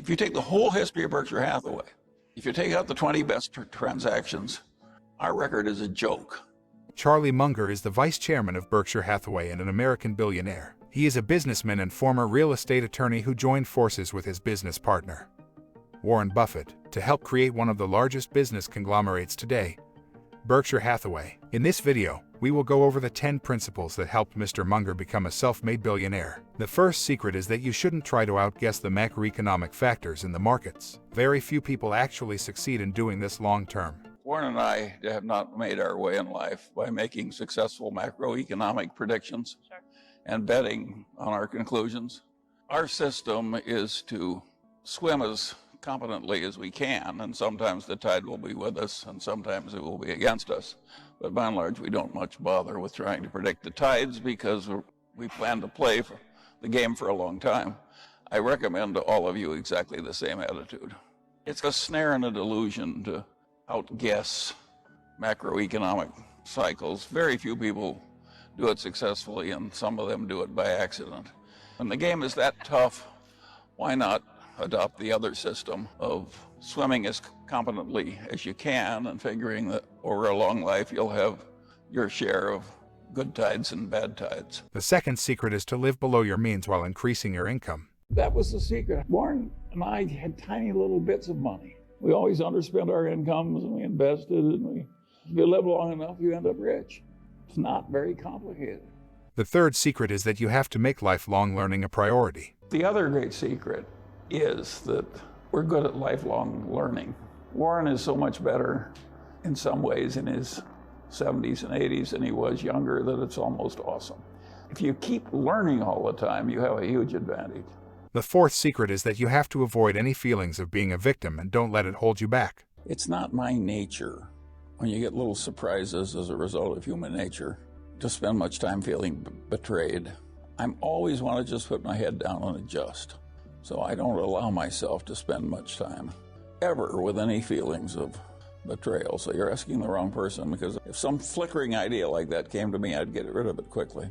If you take the whole history of Berkshire Hathaway, if you take out the 20 best transactions, our record is a joke. Charlie Munger is the vice chairman of Berkshire Hathaway and an American billionaire. He is a businessman and former real estate attorney who joined forces with his business partner, Warren Buffett, to help create one of the largest business conglomerates today, Berkshire Hathaway. In this video, we will go over the 10 principles that helped Mr. Munger become a self-made billionaire. The first secret is that you shouldn't try to outguess the macroeconomic factors in the markets. Very few people actually succeed in doing this long-term. Warren and I have not made our way in life by making successful macroeconomic predictions and betting on our conclusions. Our system is to swim as competently as we can, and sometimes the tide will be with us and sometimes it will be against us. But by and large, we don't much bother with trying to predict the tides because we plan to play for the game for a long time. I recommend to all of you exactly the same attitude. It's a snare and a delusion to outguess macroeconomic cycles. Very few people do it successfully, and some of them do it by accident. When the game is that tough, why not adopt the other system of swimming as competently as you can and figuring that over a long life you'll have your share of good tides and bad tides. The second secret is to live below your means while increasing your income. That was the secret. Warren and I had tiny little bits of money. We always underspent our incomes and we invested, and if you live long enough, you end up rich. It's not very complicated. The third secret is that you have to make lifelong learning a priority. The other great secret is that we're good at lifelong learning. Warren is so much better in some ways in his 70s and 80s than he was younger that it's almost awesome. If you keep learning all the time, you have a huge advantage. The fourth secret is that you have to avoid any feelings of being a victim and don't let it hold you back. It's not my nature, when you get little surprises as a result of human nature, to spend much time feeling betrayed. I'm always want to just put my head down and adjust. So I don't allow myself to spend much time ever with any feelings of betrayal. So you're asking the wrong person, because if some flickering idea like that came to me, I'd get rid of it quickly.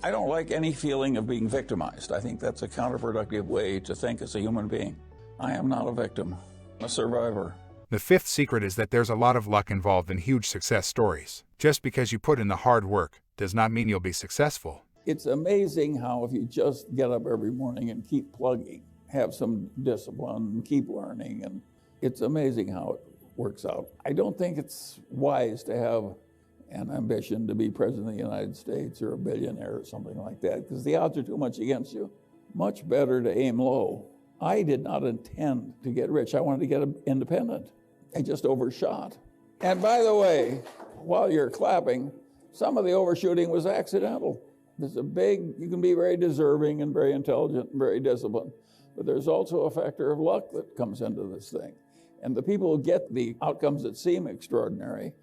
I don't like any feeling of being victimized. I think that's a counterproductive way to think as a human being. I am not a victim, I'm a survivor. The fifth secret is that there's a lot of luck involved in huge success stories. Just because you put in the hard work does not mean you'll be successful. It's amazing how if you just get up every morning and keep plugging, have some discipline and keep learning, and it's amazing how it works out. I don't think it's wise to have an ambition to be president of the United States or a billionaire or something like that, because the odds are too much against you. Much better to aim low. I did not intend to get rich. I wanted to get independent. I just overshot. And by the way, while you're clapping, some of the overshooting was accidental. You can be very deserving and very intelligent and very disciplined, but there's also a factor of luck that comes into this thing. And the people who get the outcomes that seem extraordinary,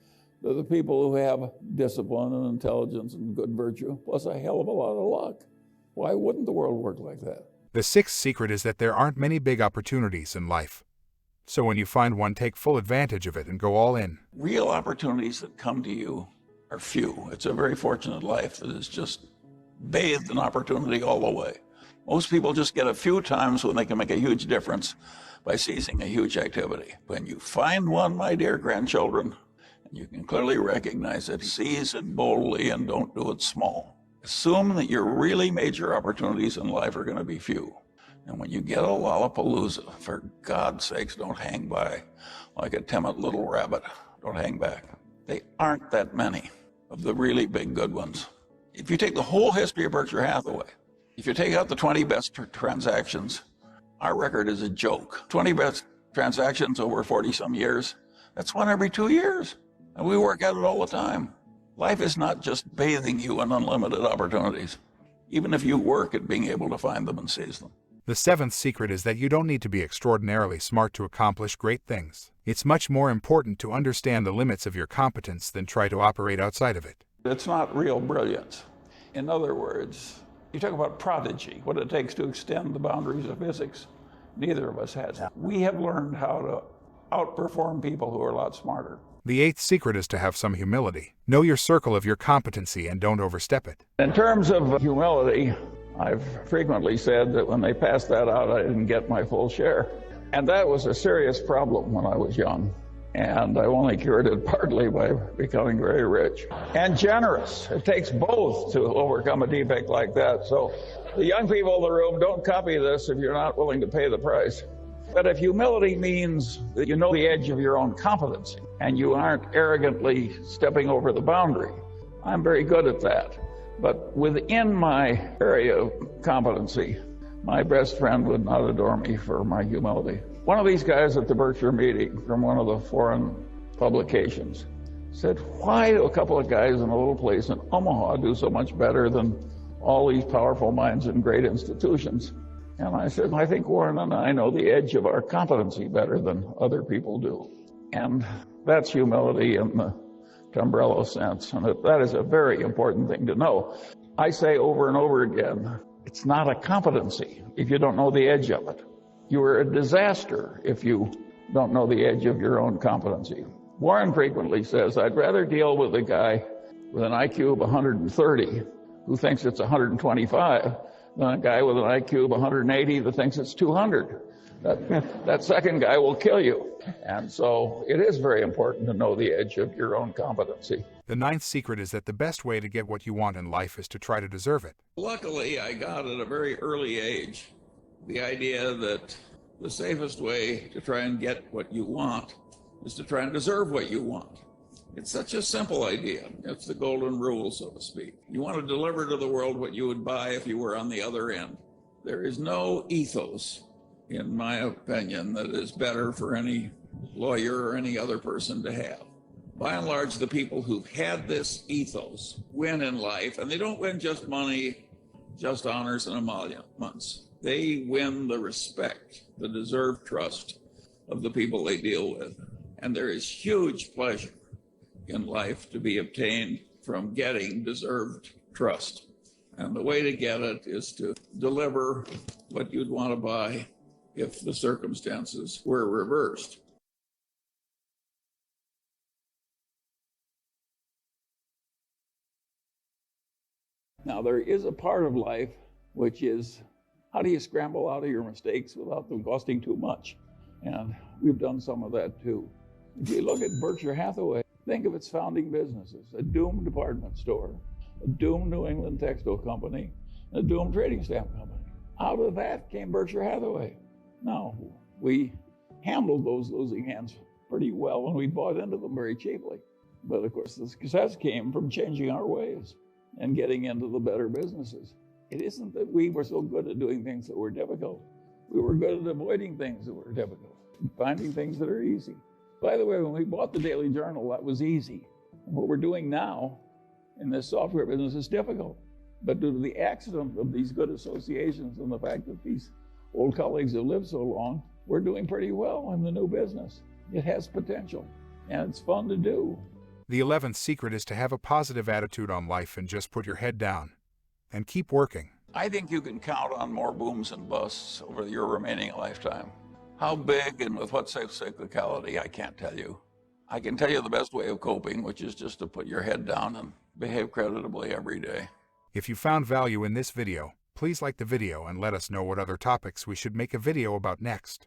they're the people who have discipline and intelligence and good virtue, plus a hell of a lot of luck. Why wouldn't the world work like that? The sixth secret is that there aren't many big opportunities in life. So when you find one, take full advantage of it and go all in. Real opportunities that come to you are few. It's a very fortunate life that is just bathed in opportunity all the way. Most people just get a few times when they can make a huge difference by seizing a huge activity. When you find one, my dear grandchildren, and you can clearly recognize it, seize it boldly and don't do it small. Assume that your really major opportunities in life are going to be few. And when you get a Lollapalooza, for God's sakes, don't hang by like a timid little rabbit. Don't hang back. They aren't that many of the really big good ones. If you take the whole history of Berkshire Hathaway, if you take out the 20 best transactions, our record is a joke. 20 best transactions over 40-some years, that's one every 2 years. And we work at it all the time. Life is not just bathing you in unlimited opportunities, even if you work at being able to find them and seize them. The seventh secret is that you don't need to be extraordinarily smart to accomplish great things. It's much more important to understand the limits of your competence than try to operate outside of it. It's not real brilliance. In other words, you talk about prodigy, what it takes to extend the boundaries of physics. Neither of us has. We have learned how to outperform people who are a lot smarter. The eighth secret is to have some humility. Know your circle of your competency and don't overstep it. In terms of humility, I've frequently said that when they passed that out, I didn't get my full share. And that was a serious problem when I was young. And I only cured it partly by becoming very rich and generous. It takes both to overcome a defect like that. So the young people in the room, don't copy this if you're not willing to pay the price. But if humility means that you know the edge of your own competency and you aren't arrogantly stepping over the boundary, I'm very good at that. But within my area of competency, my best friend would not adore me for my humility. One of these guys at the Berkshire meeting from one of the foreign publications said, why do a couple of guys in a little place in Omaha do so much better than all these powerful minds in great institutions? And I said, I think Warren and I know the edge of our competency better than other people do. And that's humility in the umbrella sense. And that is a very important thing to know. I say over and over again, it's not a competency if you don't know the edge of it. You are a disaster if you don't know the edge of your own competency. Warren frequently says, I'd rather deal with a guy with an IQ of 130 who thinks it's 125 than a guy with an IQ of 180 that thinks it's 200. That second guy will kill you. And so it is very important to know the edge of your own competency. The ninth secret is that the best way to get what you want in life is to try to deserve it. Luckily, I got at a very early age the idea that the safest way to try and get what you want is to try and deserve what you want. It's such a simple idea. It's the golden rule, so to speak. You want to deliver to the world what you would buy if you were on the other end. There is no ethos, in my opinion, that is better for any lawyer or any other person to have. By and large, the people who've had this ethos win in life, and they don't win just money, just honors and emoluments. They win the respect, the deserved trust of the people they deal with. And there is huge pleasure in life to be obtained from getting deserved trust. And the way to get it is to deliver what you'd want to buy if the circumstances were reversed. Now, there is a part of life which is, how do you scramble out of your mistakes without them costing too much? And we've done some of that too. If you look at Berkshire Hathaway, think of its founding businesses: a doomed department store, a doomed New England textile company, a doomed trading stamp company. Out of that came Berkshire Hathaway. Now, we handled those losing hands pretty well when we bought into them very cheaply. But of course, the success came from changing our ways and getting into the better businesses. It isn't that we were so good at doing things that were difficult. We were good at avoiding things that were difficult, finding things that are easy. By the way, when we bought the Daily Journal, that was easy. And what we're doing now in this software business is difficult. But due to the accident of these good associations and the fact that these old colleagues have lived so long, we're doing pretty well in the new business. It has potential, and it's fun to do. The 11th secret is to have a positive attitude on life and just put your head down and keep working. I think you can count on more booms and busts over your remaining lifetime. How big and with what cyclicality, I can't tell you. I can tell you the best way of coping, which is just to put your head down and behave creditably every day. If you found value in this video, please like the video and let us know what other topics we should make a video about next.